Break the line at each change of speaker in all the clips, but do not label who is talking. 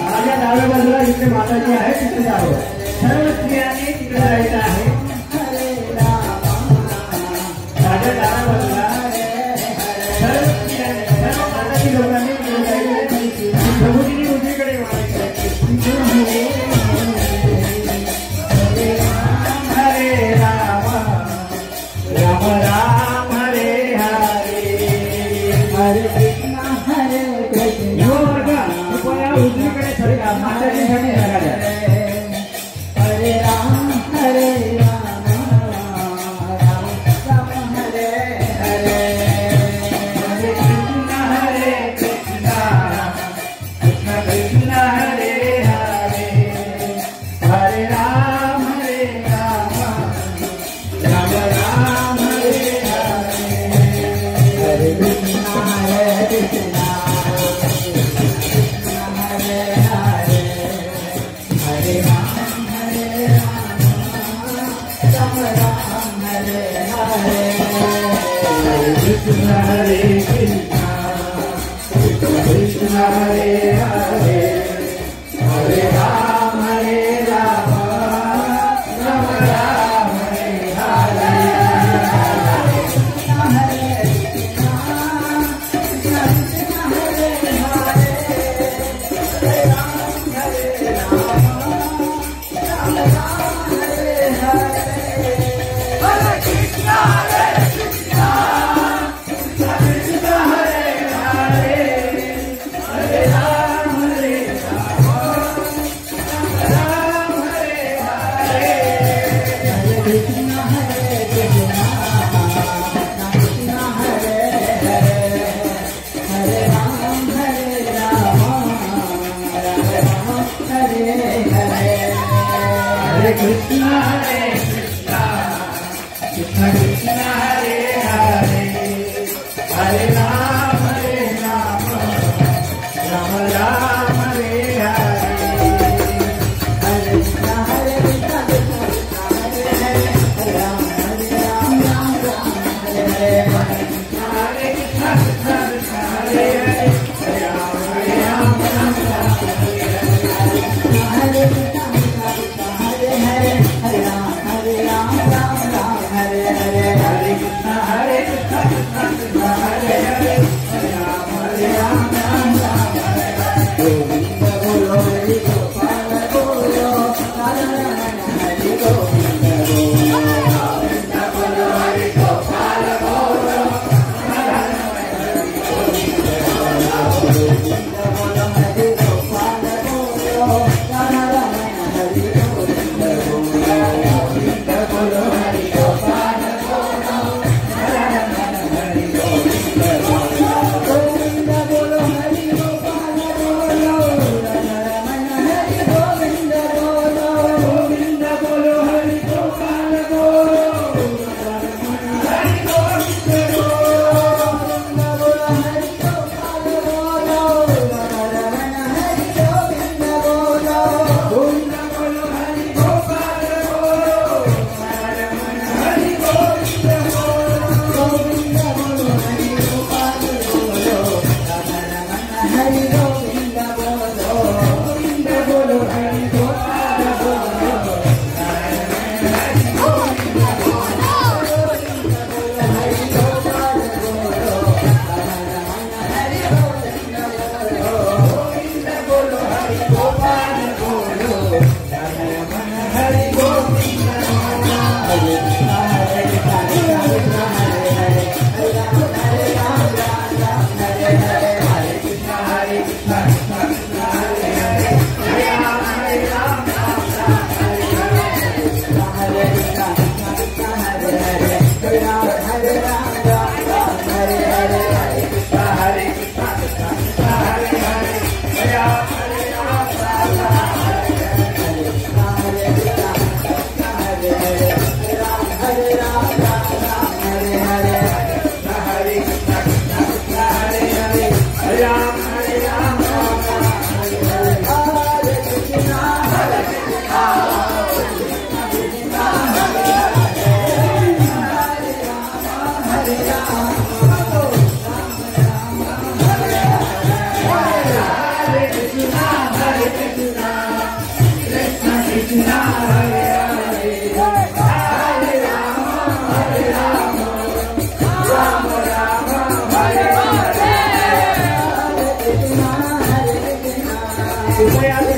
माझ्या डाव्या बाजूला इथे माताजी आहे तिथे जावं. सर्व स्त्रियांनी तिथे जायचं आहे. माझ्या डाव्या बाजूला सर्व स्त्रियांनी सर्व माताजी लोकांनी तिथे जायचं. प्रभूजींनी उजवीकडे वळायचं. हरे राम राम राम हरे हरे हरे कृष्ण हरे कृष्ण. यो वर्ग उजवीकडे सरका. माताजींसाठी सरका. हरे Ram Ram Ram Hare Hare Hare Krishna Krishna Krishna Hare Hare Hare Ram Ram Ram Hare Hare Hare Krishna Krishna Krishna Hare Krishna Krishna Hare Hare Hare Ram Ram Ram Hare Hare Krishna Hare Krishna Krishna Krishna Hare Hare Hare Ram Hare Ram Ram Ram Hare Hare Hare Krishna Hare Krishna Krishna Hare Krishna Krishna Krishna Hare Hare Hare Ram Ram Ram Hare Hare Hare Krishna Hare Krishna Krishna Krishna Hare Hare Hare Ram Ram Ram Hare Hare Hare Krishna Hare Krishna Krishna Krishna Hare Hare Hare Ram Ram Hare Hare Hare Krishna Hare Krishna Hare Ram Ram Hare Hare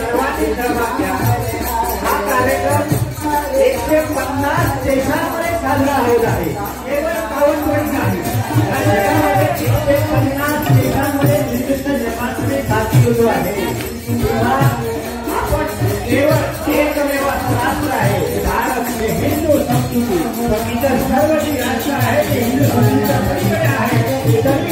सर्वांनी सहभाग घ्या. हा कार्यक्रम 150 देशांमध्ये साजरा होत आहे. केवळ 52 वर्ष नाही. या जगामध्ये 150 देशांमध्ये श्रीकृष्ण जन्माष्टमी साजरी होत आहे. आपण केवळ एकमेव राष्ट्र आहे भारत हे हिंदू संस्कृती. इतर सर्व जी राष्ट्र आहे ते हिंदू संस्कृतीच्या पलीकडे आहे.